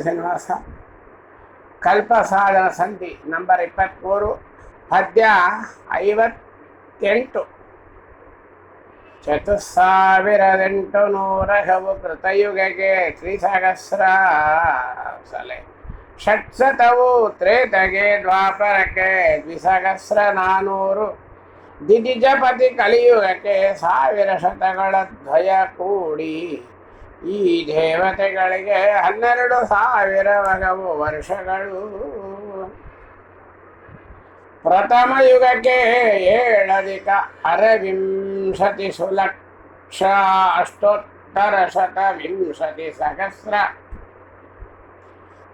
ಶ್ರೀನಿವಾಸ. ಕಲ್ಪಸಾಧನ ಸಂಧಿ ನಂಬರ್ 23, ಪದ್ಯ 58. 4800 ಕೃತಯುಗಕ್ಕೆ ತ್ರಿಸಹಸ್ರ ಸಲೆ, ಷಟ್ಶತವು ತ್ರೇತಗೆ ದ್ವಾಪರಕ್ಕೆ 2400, ದಿದಿಜಪತಿ ಕಲಿಯುಗಕ್ಕೆ 1000 ಶತಗಳ ದ್ವಯ ಕೂಡಿ, ಈ ದೇವತೆಗಳಿಗೆ 12,000 ವಗವು ವರ್ಷಗಳು. ಪ್ರಥಮ ಯುಗಕ್ಕೆ 7,60 ಸುಲಕ್ಷ 820 ಸಹಸ್ರ,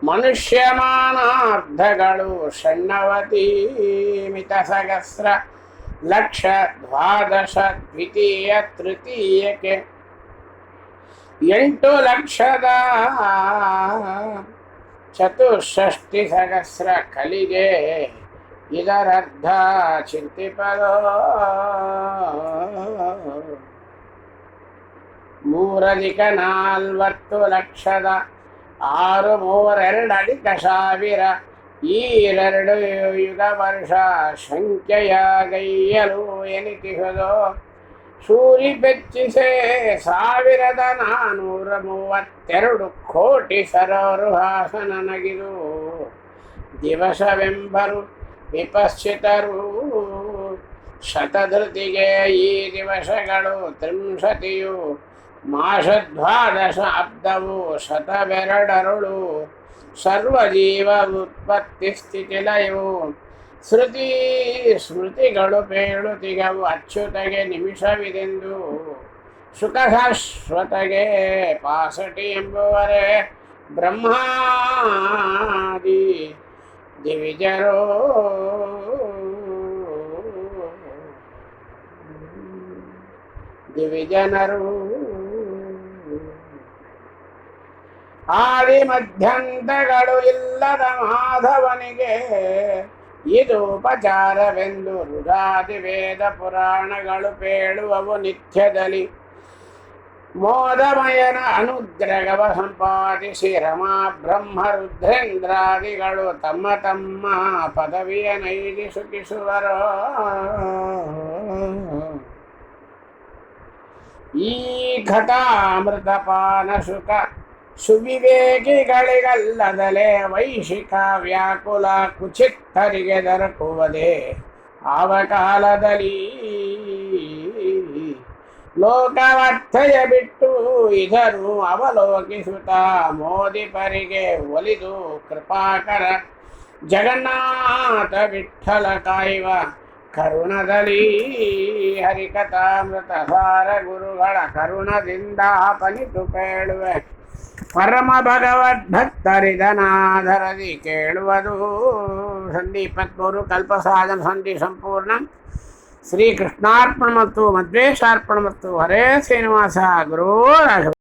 ಮನುಷ್ಯಮಾನಾರ್ಧಗಳು 98 ಮಿತ ಸಹಸ್ರ, ಲಕ್ಷ 12 ದ್ವಿತೀಯ ತೃತೀಯಕ್ಕೆ 8,64 ಸಹಸ್ರ, ಕಲಿಗೆ ಇದರರ್ಧ ಚಿಂತಿಪದೋ. 3,40,6,32,1000 ಈ 2 ಯುಗ ವರ್ಷ ಸಂಖ್ಯೆಯ ಗೈಯಲು ಎನಿತಿಹುದೋ. ಸೂರಿ ಬೆಚ್ಚಿಸೆ 1,432 ಕೋಟಿ ಸರೋರುಹಾಸ ನನಗಿದು, ದಿವಸವೆಂಬರು ವಿಪಶ್ಚಿತರು. ಶತಧೃತಿಗೆ ಈ ದಿವಸಗಳು 30ಯು, ಮಾಸ 12 ಅಬ್ದವು 102, ಸರ್ವಜೀವ ಉತ್ಪತ್ತಿ ಸ್ಥಿತಿ ಲಯವು. ಸ್ಮೃತಿಗಳು ಪೇಳುತಿಗವು ಅಚ್ಯುತಗೆ ನಿಮಿಷವಿದೆಂದು, ಸುಖಶಾಶ್ವತಗೆ 65 ಎಂಬುವರೆ ಬ್ರಹ್ಮಾದಿ ದಿವಿಜರೋ. ದಿವಿಜನರು ಆದಿ ಮಧ್ಯಂತಗಳು ಇಲ್ಲದ ಮಾಧವನಿಗೆ, ಇದು ಉಪಚಾರವೆಂದು ರುಧಾದಿ ವೇದ ಪುರಾಣಗಳು ಪೇಳುವವು ನಿತ್ಯದಲ್ಲಿ. ಮೋದಮಯನ ಅನುಗ್ರಹವ ಸಂಪಾದಿಸಿ ರಮಾ ಬ್ರಹ್ಮ ರುದ್ರೇಂದ್ರಾದಿಗಳು ತಮ್ಮ ತಮ್ಮ ಪದವಿಯ ನೈದಿ ಸುಖಿಸುವರೋ. ಈ ಘಟಾಮೃತಪಾನ ಸುಖ ಸುವಿವೇಕಿಗಳಿಗಲ್ಲದಲೇ, ವೈಶಿಕ ವ್ಯಾಕುಲ ಕುಚಿತ್ತರಿಗೆ ದೊರಕುವುದೇ ಆವ ಕಾಲದಲ್ಲಿ. ಲೋಕವರ್ಥಯ ಬಿಟ್ಟು ಇದನ್ನು ಅವಲೋಕಿಸುತ್ತ ಮೋದಿಪರಿಗೆ ಒಲಿದು ಕೃಪಾಕರ ಜಗನ್ನಾಥ ವಿಠ್ಠಲ ಕಾಯುವ ಕರುಣದಲ್ಲಿ. ಹರಿಕಥಾಮೃತ ಸಾರ ಗುರುಗಳ ಕರುಣದಿಂದ ಪನಿತು ಕೇಳುವೆ, ಪರಮ ಭಗವದ್ಭಕ್ತರಿದನಾಧರದಿ ಕೇಳುವುದು. ಸಂಧಿ 23 ಕಲ್ಪಸಾಧನ ಸಂಧಿ ಸಂಪೂರ್ಣ. ಶ್ರೀಕೃಷ್ಣಾರ್ಪಣ ಮತ್ತು ಮಧ್ವೇಶಾರ್ಪಣ ಮತ್ತು ಹರೇ ಶ್ರೀನಿವಾಸ ಗುರು ರಾಘವ.